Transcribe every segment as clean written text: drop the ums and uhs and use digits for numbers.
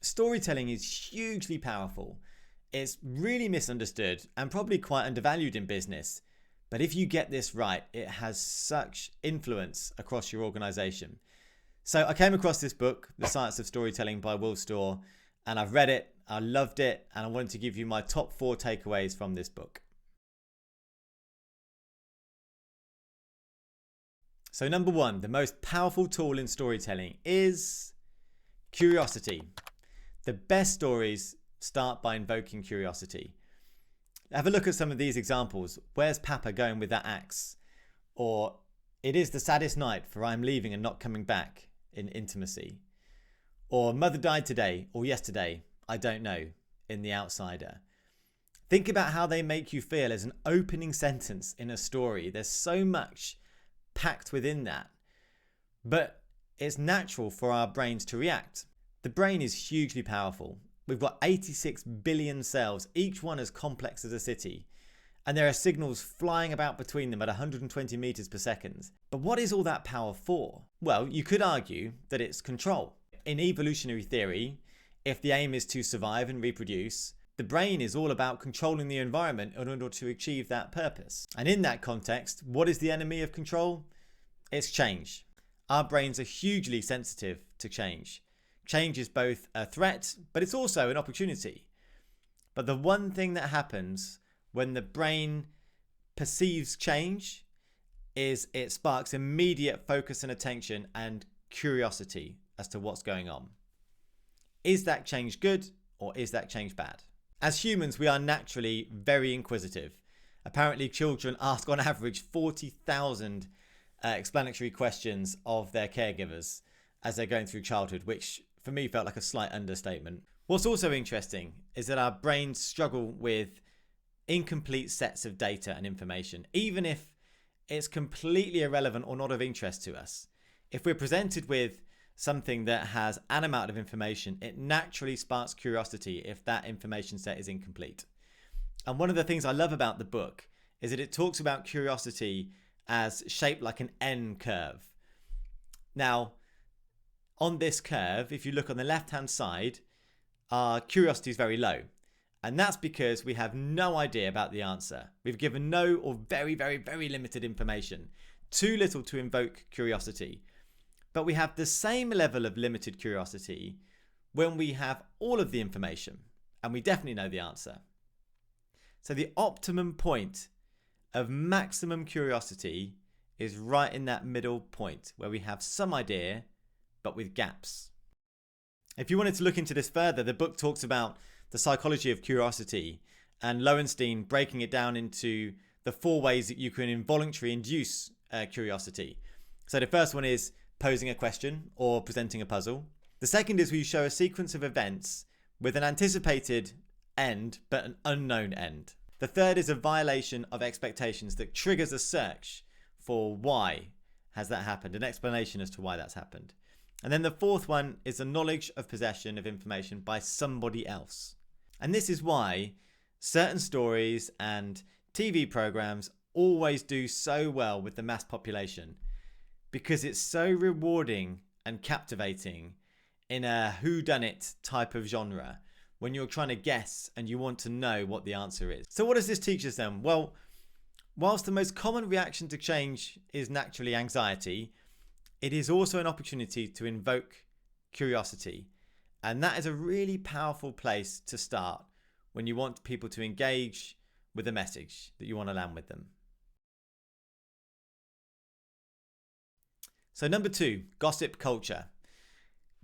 Storytelling is hugely powerful. It's really misunderstood and probably quite undervalued in business. But if you get this right, it has such influence across your organization. So I came across this book, The Science of Storytelling by Will Stor, and I've read it, I loved it, and I wanted to give you my top 4 takeaways from this book. So number 1, the most powerful tool in storytelling is curiosity. The best stories start by invoking curiosity. Have a look at some of these examples. Where's Papa going with that axe? Or it is the saddest night, for I am leaving and not coming back, in intimacy. Or Mother died today or yesterday, I don't know, in The Outsider. Think about how they make you feel as an opening sentence in a story. There's so much packed within that. But it's natural for our brains to react. The brain is hugely powerful. We've got 86 billion cells, each one as complex as a city. And there are signals flying about between them at 120 meters per second. But what is all that power for? Well, you could argue that it's control. In evolutionary theory, if the aim is to survive and reproduce, the brain is all about controlling the environment in order to achieve that purpose. And in that context, what is the enemy of control? It's change. Our brains are hugely sensitive to change. Change is both a threat, but it's also an opportunity. But the one thing that happens when the brain perceives change is it sparks immediate focus and attention and curiosity as to what's going on. Is that change good or is that change bad? As humans, we are naturally very inquisitive. Apparently, children ask on average 40,000 explanatory questions of their caregivers as they're going through childhood, which for me felt like a slight understatement. What's also interesting is that our brains struggle with incomplete sets of data and information, even if it's completely irrelevant or not of interest to us. If we're presented with something that has an amount of information, it naturally sparks curiosity if that information set is incomplete. And one of the things I love about the book is that it talks about curiosity as shaped like an N curve. Now, on this curve, if you look on the left-hand side, our curiosity is very low. And that's because we have no idea about the answer. We've given no or very, very, very limited information. Too little to invoke curiosity. But we have the same level of limited curiosity when we have all of the information and we definitely know the answer. So the optimum point of maximum curiosity is right in that middle point where we have some idea but with gaps. If you wanted to look into this further, the book talks about the psychology of curiosity and Lowenstein breaking it down into the 4 ways that you can involuntarily induce curiosity. So the first one is posing a question or presenting a puzzle. The second is where you show a sequence of events with an anticipated end but an unknown end. The third is a violation of expectations that triggers a search for why has that happened, an explanation as to why that's happened. And then the fourth one is the knowledge of possession of information by somebody else. And this is why certain stories and TV programs always do so well with the mass population, because it's so rewarding and captivating in a whodunit type of genre when you're trying to guess and you want to know what the answer is. So what does this teach us then? Well, whilst the most common reaction to change is naturally anxiety, it is also an opportunity to invoke curiosity. And that is a really powerful place to start when you want people to engage with a message that you want to land with them. So number 2, gossip culture.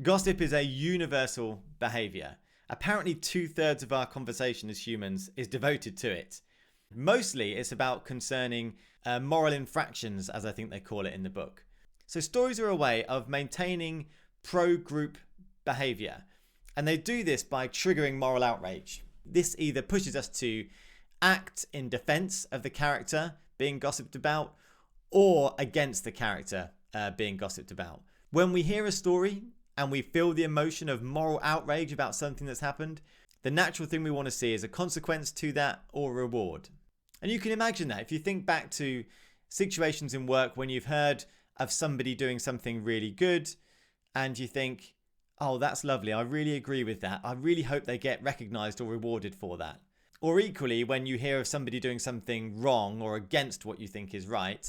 Gossip is a universal behavior. Apparently 2/3 of our conversation as humans is devoted to it. Mostly it's about concerning moral infractions, as I think they call it in the book. So stories are a way of maintaining pro-group behavior. And they do this by triggering moral outrage. This either pushes us to act in defense of the character being gossiped about or against the character being gossiped about. When we hear a story and we feel the emotion of moral outrage about something that's happened, the natural thing we want to see is a consequence to that or a reward. And you can imagine that if you think back to situations in work when you've heard of somebody doing something really good and you think, Oh, that's lovely. I really agree with that. I really hope they get recognized or rewarded for that. Or equally, when you hear of somebody doing something wrong or against what you think is right,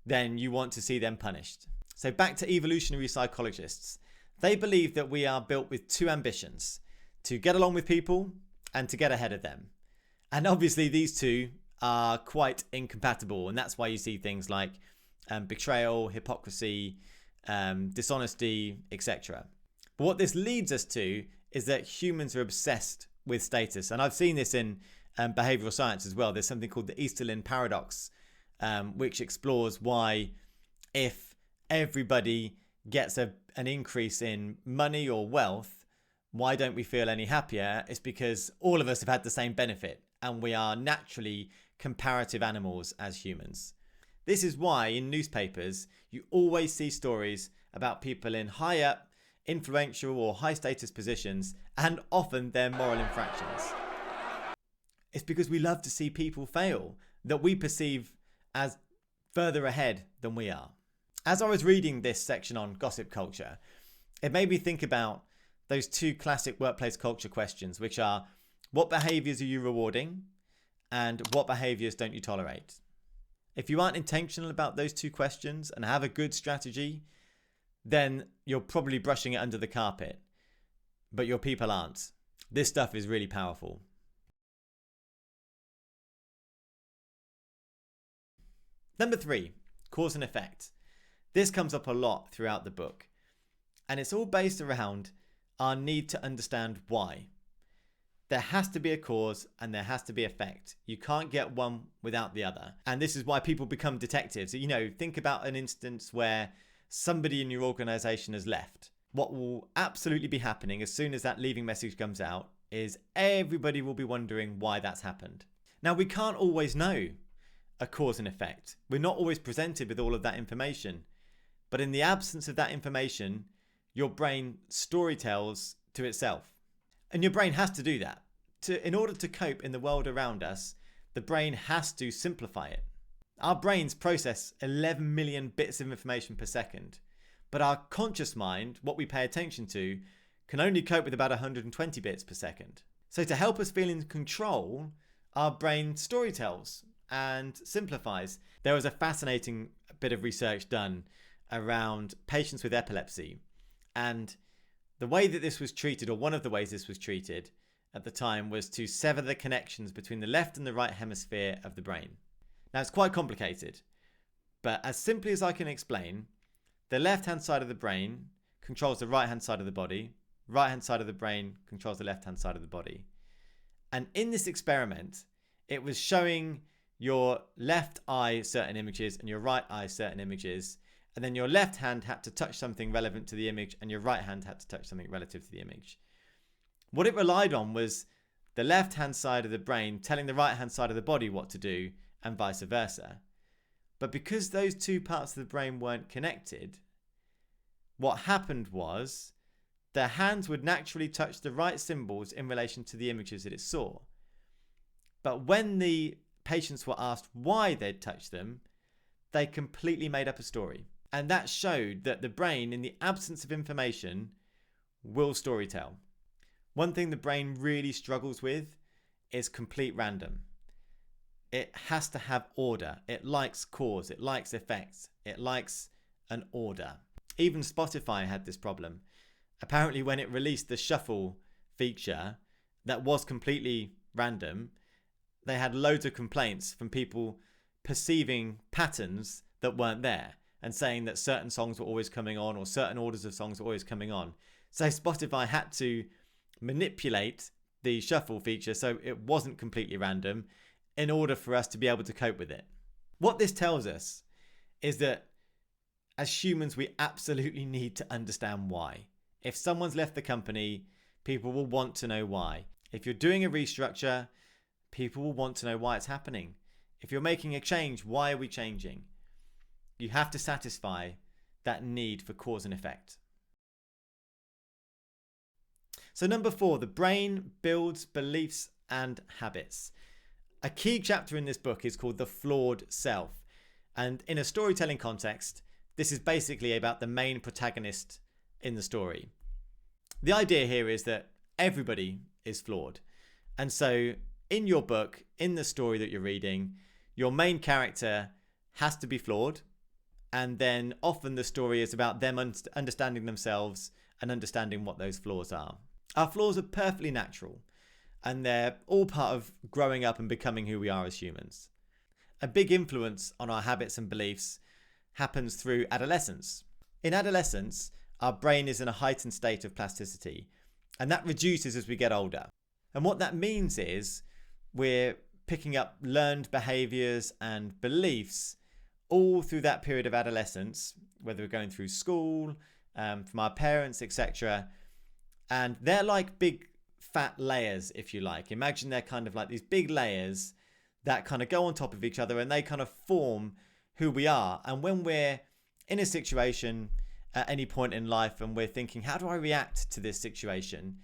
then you want to see them punished. So back to evolutionary psychologists. They believe that we are built with two ambitions: to get along with people and to get ahead of them. And obviously these two are quite incompatible, and that's why you see things like betrayal, hypocrisy, dishonesty, etc. But what this leads us to is that humans are obsessed with status. And I've seen this in behavioral science as well. There's something called the Easterlin paradox, which explores why if everybody gets an increase in money or wealth, why don't we feel any happier? It's because all of us have had the same benefit, and we are naturally comparative animals as humans. This is why in newspapers you always see stories about people in high up, influential or high status positions, and often their moral infractions. It's because we love to see people fail that we perceive as further ahead than we are. As I was reading this section on gossip culture, it made me think about those two classic workplace culture questions, which are: what behaviors are you rewarding, and what behaviors don't you tolerate? If you aren't intentional about those two questions and have a good strategy, then you're probably brushing it under the carpet, but your people aren't. This stuff is really powerful. Number 3, cause and effect. This comes up a lot throughout the book, and it's all based around our need to understand why. There has to be a cause and there has to be effect. You can't get one without the other. And this is why people become detectives. Think about an instance where somebody in your organization has left. What will absolutely be happening as soon as that leaving message comes out is everybody will be wondering why that's happened. Now, we can't always know a cause and effect. We're not always presented with all of that information. But in the absence of that information, your brain storytells to itself. And your brain has to do that. In order to cope in the world around us, the brain has to simplify it. Our brains process 11 million bits of information per second, but our conscious mind, what we pay attention to, can only cope with about 120 bits per second. So to help us feel in control, our brain storytells and simplifies. There was a fascinating bit of research done around patients with epilepsy, and the way that this was treated, or one of the ways this was treated at the time, was to sever the connections between the left and the right hemisphere of the brain. Now, it's quite complicated, but as simply as I can explain, the left-hand side of the brain controls the right-hand side of the body, right-hand side of the brain controls the left-hand side of the body. And in this experiment, it was showing your left eye certain images and your right eye certain images, and then your left hand had to touch something relevant to the image and your right hand had to touch something relative to the image. What it relied on was the left-hand side of the brain telling the right-hand side of the body what to do, and vice versa. But because those two parts of the brain weren't connected, what happened was their hands would naturally touch the right symbols in relation to the images that it saw. But when the patients were asked why they'd touched them, they completely made up a story. And that showed that the brain, in the absence of information, will storytell. One thing the brain really struggles with is complete random. It has to have order. It likes cause. It likes effects. It likes an order. Even Spotify had this problem. Apparently, when it released the shuffle feature that was completely random, they had loads of complaints from people perceiving patterns that weren't there and saying that certain songs were always coming on or certain orders of songs were always coming on. So Spotify had to manipulate the shuffle feature so it wasn't completely random in order for us to be able to cope with it. What this tells us is that as humans, we absolutely need to understand why. If someone's left the company, people will want to know why. If you're doing a restructure, people will want to know why it's happening. If you're making a change, why are we changing? You have to satisfy that need for cause and effect. So number 4, the brain builds beliefs and habits. A key chapter in this book is called The Flawed Self. And in a storytelling context, this is basically about the main protagonist in the story. The idea here is that everybody is flawed. And so in your book, in the story that you're reading, your main character has to be flawed. And then often the story is about them understanding themselves and understanding what those flaws are. Our flaws are perfectly natural, and they're all part of growing up and becoming who we are as humans. A big influence on our habits and beliefs happens through adolescence. In adolescence, our brain is in a heightened state of plasticity, and that reduces as we get older. And what that means is we're picking up learned behaviors and beliefs all through that period of adolescence, whether we're going through school, from our parents, etc. And they're like big fat layers, if you like. Imagine they're kind of like these big layers that kind of go on top of each other, and they kind of form who we are. And when we're in a situation at any point in life and we're thinking, how do I react to this situation?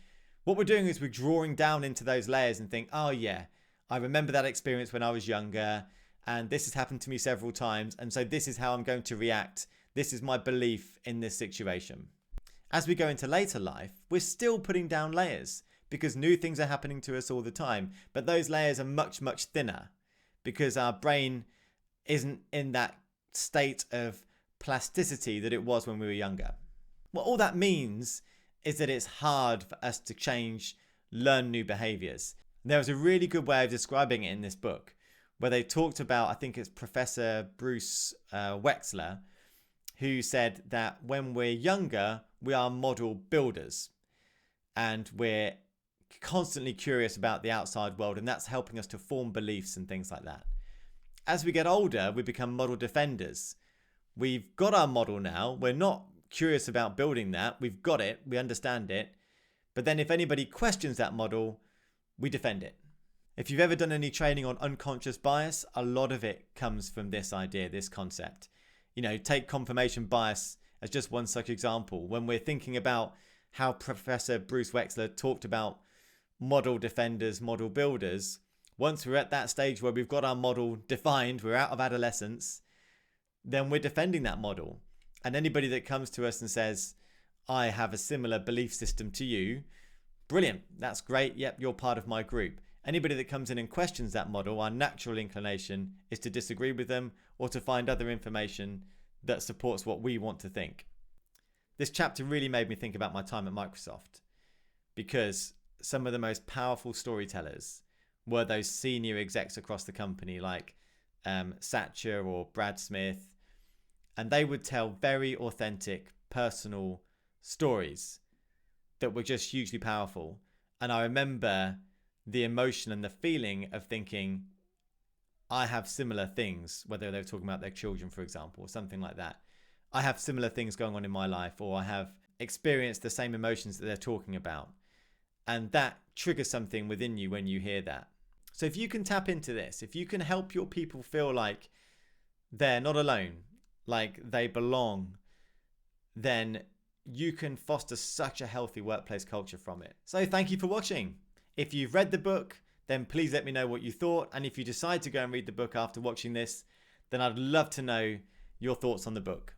What we're doing is we're drawing down into those layers and think, oh yeah, I remember that experience when I was younger, and this has happened to me several times, and so this is how I'm going to react. This is my belief in this situation. As we go into later life, we're still putting down layers because new things are happening to us all the time, but those layers are much, much thinner because our brain isn't in that state of plasticity that it was when we were younger. What all that means is that it's hard for us to change, learn new behaviors. There was a really good way of describing it in this book where they talked about, I think it's Professor Bruce Wexler, who said that when we're younger, we are model builders and we're constantly curious about the outside world, and that's helping us to form beliefs and things like that. As we get older, we become model defenders. We've got our model now. We're not curious about building that. We've got it. We understand it. But then if anybody questions that model, we defend it. If you've ever done any training on unconscious bias, a lot of it comes from this idea, this concept. You know, take confirmation bias as just one such example. When we're thinking about how Professor Bruce Wexler talked about model defenders, model builders, once we're at that stage where we've got our model defined, we're out of adolescence, then we're defending that model. And anybody that comes to us and says, I have a similar belief system to you, brilliant, that's great, yep, you're part of my group. Anybody that comes in and questions that model, our natural inclination is to disagree with them or to find other information that supports what we want to think. This chapter really made me think about my time at Microsoft, because some of the most powerful storytellers were those senior execs across the company like Satcher or Brad Smith, and they would tell very authentic, personal stories that were just hugely powerful. And I remember the emotion and the feeling of thinking, I have similar things, whether they were talking about their children, for example, or something like that. I have similar things going on in my life, or I have experienced the same emotions that they're talking about. And that triggers something within you when you hear that. So if you can tap into this, if you can help your people feel like they're not alone, like they belong, then you can foster such a healthy workplace culture from it. So thank you for watching. If you've read the book, then please let me know what you thought. And if you decide to go and read the book after watching this, then I'd love to know your thoughts on the book.